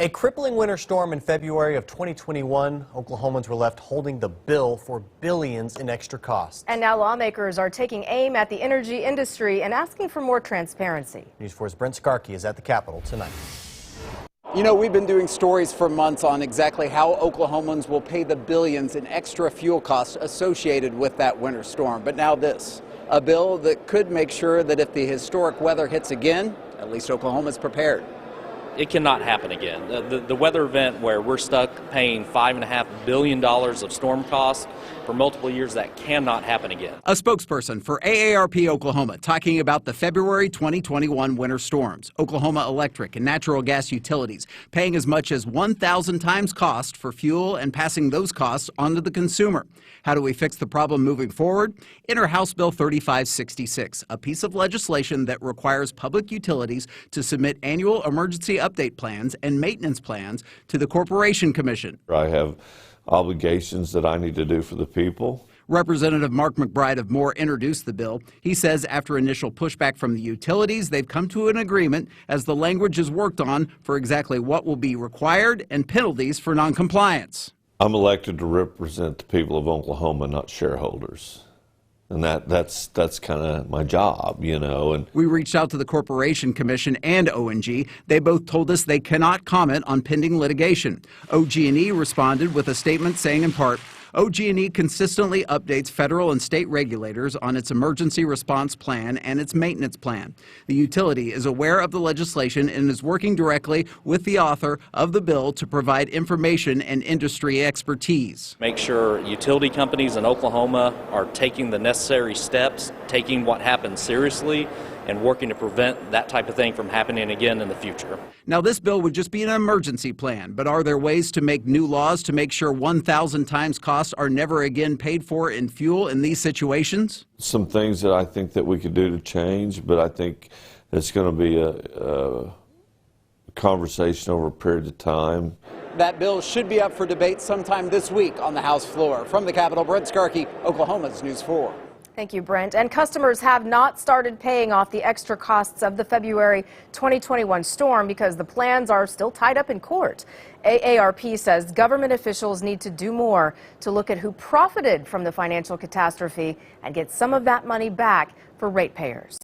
A crippling winter storm in February of 2021. Oklahomans were left holding the bill for billions in extra costs. And now lawmakers are taking aim at the energy industry and asking for more transparency. News 4's Brent Skarkey is at the Capitol tonight. You know, we've been doing stories for months on exactly how Oklahomans will pay the billions in extra fuel costs associated with that winter storm. But now this, a bill that could make sure that if the historic weather hits again, at least Oklahoma's prepared. It cannot happen again. The weather event where we're stuck paying $5.5 billion of storm costs for multiple years, that cannot happen again. A spokesperson for AARP Oklahoma talking about the February 2021 winter storms. Oklahoma electric and natural gas utilities paying as much as 1,000 times cost for fuel and passing those costs on to the consumer. How do we fix the problem moving forward? Enter House Bill 3566, a piece of legislation that requires public utilities to submit annual emergency update plans and maintenance plans to the Corporation Commission. I have obligations that I need to do for the people. Representative Mark McBride of Moore introduced the bill. He says after initial pushback from the utilities, they've come to an agreement as the language is worked on for exactly what will be required and penalties for noncompliance. I'm elected to represent the people of Oklahoma, not shareholders. And that's kind of my job, you know. And we reached out to the Corporation Commission and ONG. They both told us they cannot comment on pending litigation. OG&E responded with a statement saying in part, OG&E consistently updates federal and state regulators on its emergency response plan and its maintenance plan. The utility is aware of the legislation and is working directly with the author of the bill to provide information and industry expertise. Make sure utility companies in Oklahoma are taking the necessary steps, taking what happened seriously, and working to prevent that type of thing from happening again in the future. Now, this bill would just be an emergency plan, but are there ways to make new laws to make sure 1,000 times costs are never again paid for in fuel in these situations? some things that I think that we could do to change, but I think it's going to be a conversation over a period of time. That bill should be up for debate sometime this week on the House floor. From the Capitol, Brent Skarkey, Oklahoma's News 4. Thank you, Brent. And customers have not started paying off the extra costs of the February 2021 storm because the plans are still tied up in court. AARP says government officials need to do more to look at who profited from the financial catastrophe and get some of that money back for ratepayers.